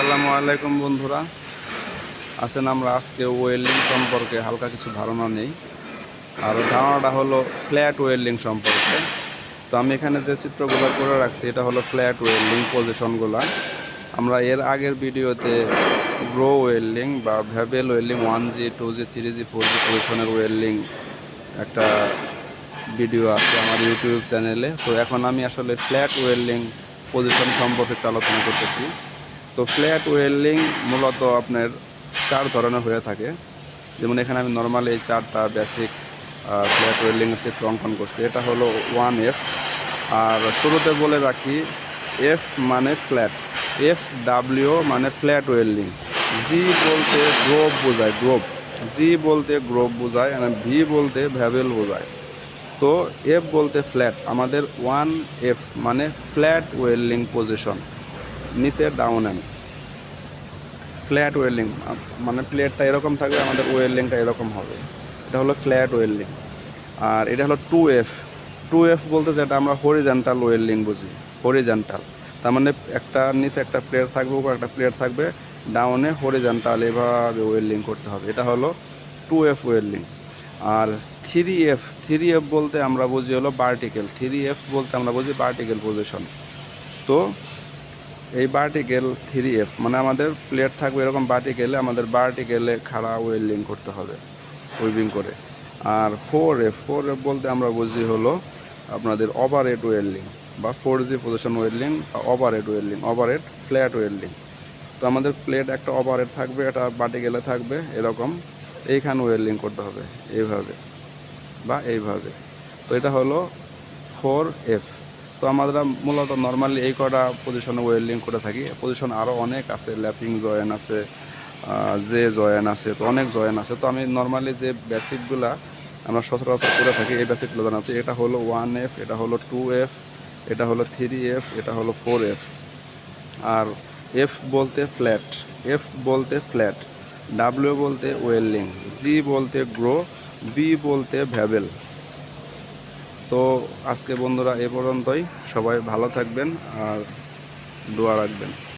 আসসালামু আলাইকুম বন্ধুরা, আছেন। আমরা আজকে ওয়েল্ডিং সম্পর্কে হালকা কিছু ধারণা নেই। আর ধারণাটা হলো ফ্ল্যাট ওয়েল্ডিং সম্পর্কে। তো আমি এখানে যে চিত্রগুলো করে রাখছি এটা হলো ফ্ল্যাট ওয়েল্ডিং পজিশনগুলো। আমরা এর আগের ভিডিওতে গ্রো ওয়েল্ডিং বা ভ্যাবেল welding 1G 2G 3G 4G পজিশনের ওয়েল্ডিং একটা ভিডিও আছে আমার ইউটিউব চ্যানেলে। তো এখন আমি আসলে ফ্ল্যাট ওয়েল্ডিং পজিশন সম্পর্কে একটু আলোচনা করতেছি। তো ফ্ল্যাট ওয়েল্ডিং মূলত আপনার 4 ধরনের হয়ে থাকে। যেমন এখানে আমি নর্মালি এই 4টা বেসিক ফ্ল্যাট ওয়েল্ডিংয়ের চিত্র অঙ্কন করছি। এটা হলো 1F। আর শুরুতে বলে রাখি, এফ মানে ফ্ল্যাট, FW মানে ফ্ল্যাট ওয়েল্ডিং, জি বলতে গ্রোভ বোঝায়, গ্রোভ, জি বলতে গ্রোভ বোঝায়, আর ভি বলতে ভ্যাবেল বোঝায়। তো এফ বলতে ফ্ল্যাট, আমাদের 1F মানে ফ্ল্যাট ওয়েল্ডিং পজিশন, নিচে ডাউন এন্ড। ফ্ল্যাট ওয়েল্ডিং মানে প্লেটটা এরকম থাকবে, আমাদের ওয়েল্ডিংটা এরকম হবে। এটা হলো ফ্ল্যাট ওয়েল্ডিং। আর এটা হলো 2F। 2F বলতে যেটা আমরা হরিজন্টাল ওয়েল্ডিং বুঝি, হরিজন্টাল তার মানে একটা নিচে একটা প্লেট থাকবে, উপর একটা প্লেট থাকবে, ডাউনে হরিজন্টাল এভাবে ওয়েল্ডিং করতে হবে। এটা হলো 2F ওয়েল্ডিং। আর 3F, 3F বলতে আমরা বুঝি হলো ভার্টিক্যাল, 3F বলতে আমরা বুঝি ভার্টিক্যাল পজিশন। তো এই ভার্টিক্যাল 3F মানে আমাদের প্লেট থাকবে এরকম ভার্টিক্যালে, আমাদের ভার্টিক্যালে খাড়া ওয়েল্ডিং করতে হবে উইভিং করে। আর 4F, 4F বলতে আমরা বুঝি হলো আপনাদের ওভারহেড ওয়েল্ডিং বা 4G পজিশন ওয়েল্ডিং বা overhead welding, overhead flat welding. তো আমাদের প্লেট একটা ওভারহেড থাকবে, এটা ভার্টিক্যালে থাকবে এরকম, এইখানে ওয়েল্ডিং করতে হবে এইভাবে বা এইভাবে। তো এটা হলো 4F। তো আমরা মূলত নর্মালি এই কটা পজিশনে ওয়েল্ডিং করে থাকি। পজিশন আরও অনেক আছে, ল্যাপিং জয়েন আছে, জে জয়েন আছে, তো অনেক জয়েন আছে। তো আমি নর্মালি যে বেসিকগুলা আমরা সচরাচর করে থাকি এই বেসিকগুলো জানাচ্ছি। এটা হলো 1F, এটা হলো 2F, এটা হলো 3F, এটা হলো 4F। আর এফ বলতে ফ্ল্যাট, এফ বলতে ফ্ল্যাট, ডাব্লিউ বলতে ওয়েল্ডিং, জি বলতে গ্রো, বি বলতে ভ্যাবেল। তো আজকে বন্ধুরা এ পর্যন্তই। সবাই ভালো থাকবেন আর দোয়া রাখবেন।